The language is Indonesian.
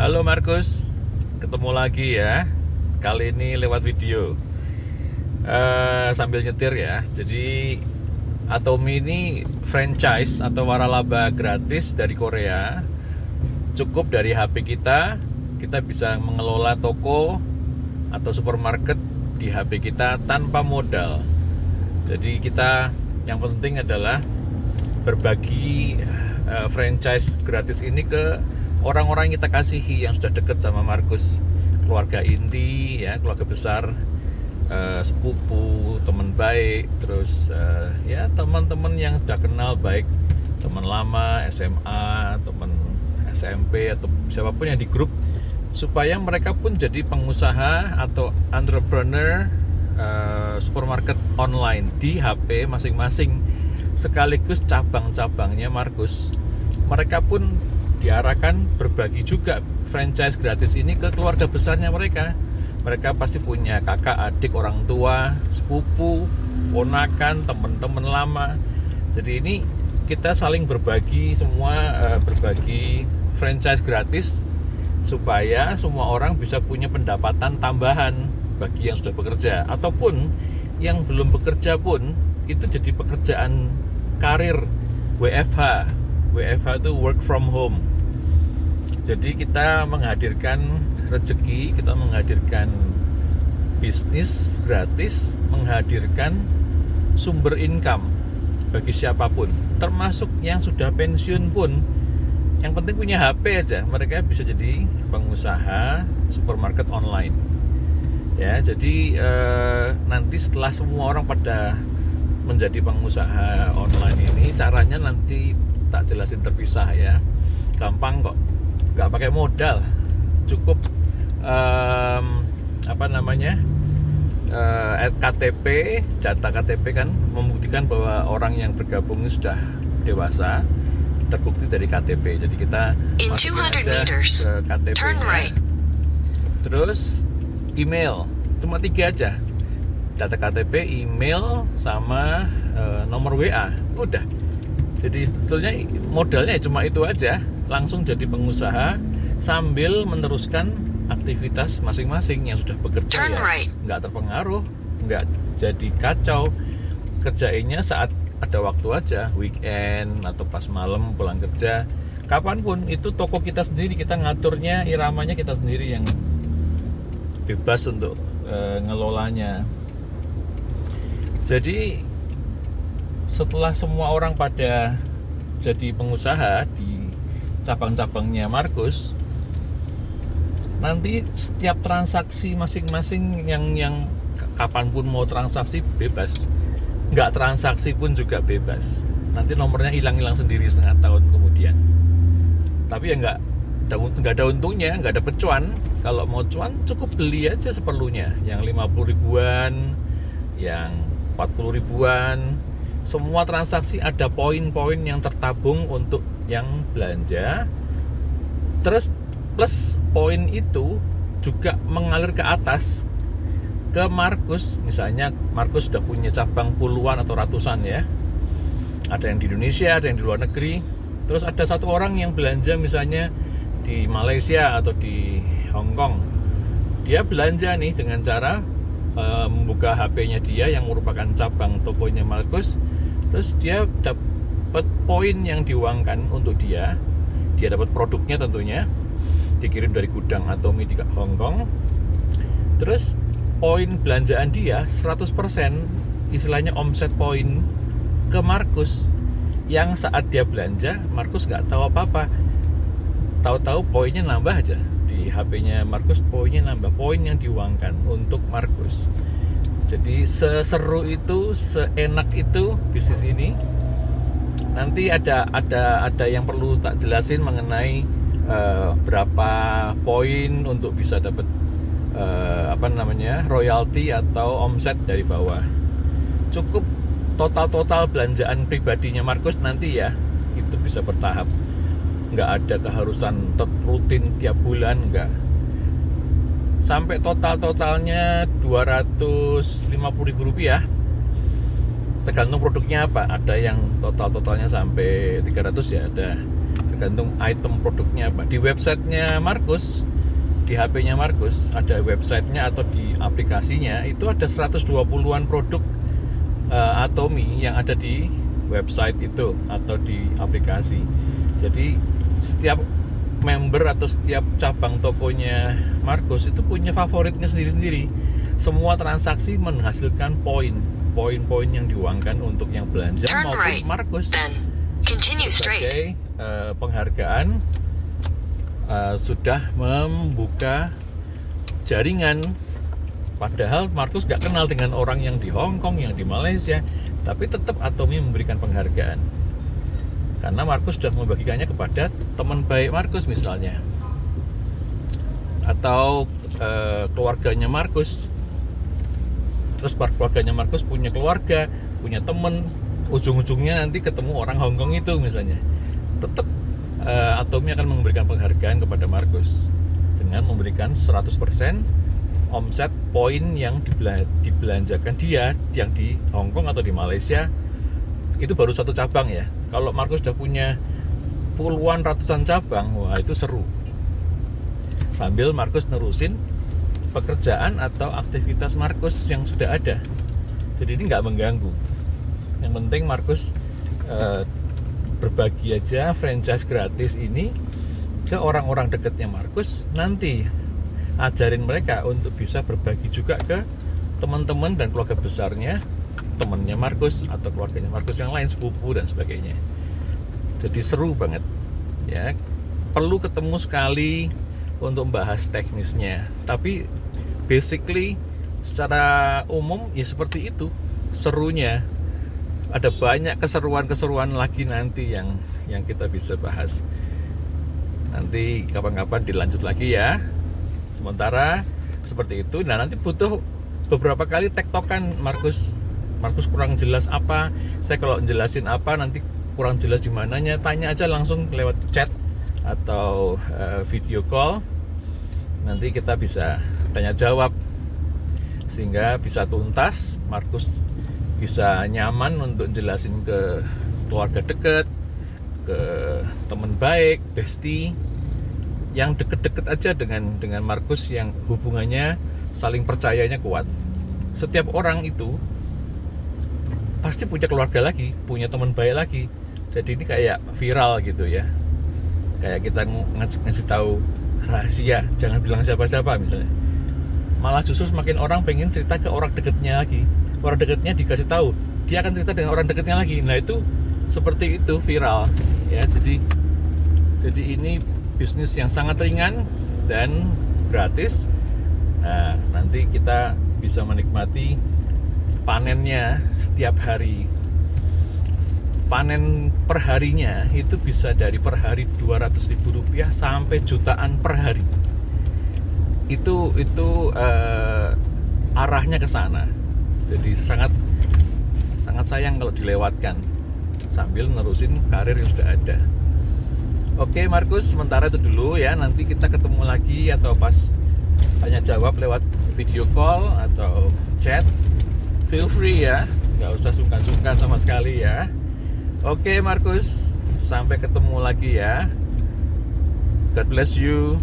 Halo Markus, ketemu lagi ya. Kali ini lewat video. Sambil nyetir ya. Jadi Atomi ini franchise atau waralaba gratis dari Korea. Cukup dari HP kita bisa mengelola toko atau supermarket di HP kita tanpa modal. Jadi yang penting adalah berbagi franchise gratis ini ke orang-orang yang kita kasihi, yang sudah dekat sama Markus, keluarga inti ya, keluarga besar, sepupu, teman baik, terus ya teman-teman yang sudah kenal baik, teman lama SMA, teman SMP atau siapapun yang di grup, supaya mereka pun jadi pengusaha atau entrepreneur supermarket online di HP masing-masing, sekaligus cabang-cabangnya Markus. Mereka pun diarahkan berbagi juga franchise gratis ini ke keluarga besarnya mereka. Mereka pasti punya kakak, adik, orang tua, sepupu, ponakan, teman-teman lama. Jadi ini kita saling berbagi semua, berbagi franchise gratis supaya semua orang bisa punya pendapatan tambahan bagi yang sudah bekerja, ataupun yang belum bekerja pun itu jadi pekerjaan karir WFH. WFH itu work from home. Jadi kita menghadirkan rezeki, kita menghadirkan bisnis gratis, menghadirkan sumber income bagi siapapun, termasuk yang sudah pensiun pun. Yang penting punya HP aja, mereka bisa jadi pengusaha supermarket online. Ya, jadi nanti setelah semua orang pada menjadi pengusaha online ini, caranya nanti tak jelasin terpisah ya. Gampang kok, nggak pakai modal, cukup KTP, data KTP kan membuktikan bahwa orang yang bergabung ini sudah dewasa, terbukti dari KTP. Jadi kita masukin aja ke KTP-nya. Terus email, cuma 3 aja, data KTP, email, sama nomor WA, udah. Jadi sebetulnya modalnya cuma itu aja, langsung jadi pengusaha sambil meneruskan aktivitas masing-masing. Yang sudah bekerja nggak terpengaruh, nggak jadi kacau, kerjainnya saat ada waktu aja, weekend atau pas malam pulang kerja, kapanpun. Itu toko kita sendiri, kita ngaturnya, iramanya kita sendiri yang bebas untuk ngelolanya. Jadi setelah semua orang pada jadi pengusaha di cabang-cabangnya Markus, nanti setiap transaksi masing-masing yang kapanpun mau transaksi bebas, nggak transaksi pun juga bebas. Nanti nomornya hilang-hilang sendiri setengah tahun kemudian. Tapi ya nggak ada untungnya, nggak ada pecuan. Kalau mau cuan cukup beli aja seperlunya, yang 50 ribuan, yang 40 ribuan. Semua transaksi ada poin-poin yang tertabung untuk yang belanja. Terus plus poin itu juga mengalir ke atas ke Markus. Misalnya Markus sudah punya cabang puluhan atau ratusan ya. Ada yang di Indonesia, ada yang di luar negeri. Terus ada satu orang yang belanja misalnya di Malaysia atau di Hong Kong. Dia belanja nih dengan cara membuka HP-nya dia yang merupakan cabang tokonya Markus. Terus dia dapat poin yang diuangkan untuk dia. Dia dapat produknya tentunya, dikirim dari gudang Atomi di Hong Kong. Terus poin belanjaan dia 100%, istilahnya omset poin ke Markus. Yang saat dia belanja, Markus nggak tahu apa-apa. Tahu-tahu poinnya nambah aja. Di HP-nya Markus poinnya nambah, poin yang diuangkan untuk Markus. Jadi seseru itu, seenak itu bisnis ini. Nanti ada yang perlu tak jelasin mengenai berapa poin untuk bisa dapat royalti atau omset dari bawah. Cukup total belanjaan pribadinya Markus nanti ya, itu bisa bertahap. Nggak ada keharusan rutin tiap bulan, nggak. Sampai totalnya 250 ribu rupiah. Tergantung produknya apa. Ada yang totalnya sampai 300 ya ada. tergantung item produknya apa. Di websitenya Markus, di HP-nya Markus ada websitenya atau di aplikasinya itu ada 120-an produk Atomy yang ada di website itu atau di aplikasi. Jadi setiap member atau setiap cabang tokonya Markus itu punya favoritnya sendiri-sendiri. Semua transaksi menghasilkan poin-poin yang diuangkan untuk yang belanja maupun Markus sebagai penghargaan sudah membuka jaringan. Padahal Markus gak kenal dengan orang yang di Hong Kong, yang di Malaysia, tapi tetap Atomy memberikan penghargaan karena Markus sudah membagikannya kepada teman baik Markus misalnya, atau keluarganya Markus. Terus keluarganya Markus punya keluarga, punya teman, ujung-ujungnya nanti ketemu orang Hong Kong itu misalnya, tetap Atomy akan memberikan penghargaan kepada Markus dengan memberikan 100% omset poin yang dibelanjakan dia yang di Hong Kong atau di Malaysia. Itu baru satu cabang ya. Kalau Markus sudah punya puluhan ratusan cabang, wah itu seru. Sambil Markus nerusin pekerjaan atau aktivitas Markus yang sudah ada. Jadi ini nggak mengganggu. Yang penting Markus berbagi aja franchise gratis ini ke orang-orang dekatnya Markus. Nanti ajarin mereka untuk bisa berbagi juga ke teman-teman dan keluarga besarnya, temannya Markus atau keluarganya Markus yang lain, sepupu dan sebagainya. Jadi seru banget ya. Perlu ketemu sekali untuk membahas teknisnya, tapi basically secara umum ya seperti itu serunya. Ada banyak keseruan-keseruan lagi nanti yang kita bisa bahas. Nanti kapan-kapan dilanjut lagi ya. Sementara seperti itu. Nah nanti butuh beberapa kali tektokan Markus kurang jelas apa, saya kalau jelasin apa nanti kurang jelas di mananya, tanya aja langsung lewat chat atau video call. Nanti kita bisa tanya jawab sehingga bisa tuntas. Markus bisa nyaman untuk jelasin ke keluarga dekat, ke teman baik, bestie yang deket-deket aja dengan Markus, yang hubungannya saling percayanya kuat. Setiap orang itu pasti punya keluarga lagi, punya teman baik lagi. Jadi ini kayak viral gitu ya. Kayak kita ngasih tahu rahasia, jangan bilang siapa-siapa misalnya. Malah justru semakin orang pengen cerita ke orang dekatnya lagi. Orang dekatnya dikasih tahu, dia akan cerita dengan orang dekatnya lagi. Nah itu seperti itu viral ya. Jadi ini bisnis yang sangat ringan dan gratis. Nah, nanti kita bisa menikmati panennya setiap hari. Panen perharinya itu bisa dari per hari Rp200.000 sampai jutaan per hari. Itu arahnya ke sana. Jadi sangat sayang kalau dilewatkan sambil nerusin karir yang sudah ada. Oke Markus, sementara itu dulu ya. Nanti kita ketemu lagi atau pas tanya jawab lewat video call atau chat. Feel free ya, nggak usah sungkan-sungkan sama sekali ya. Oke Markus, sampai ketemu lagi ya. God bless you.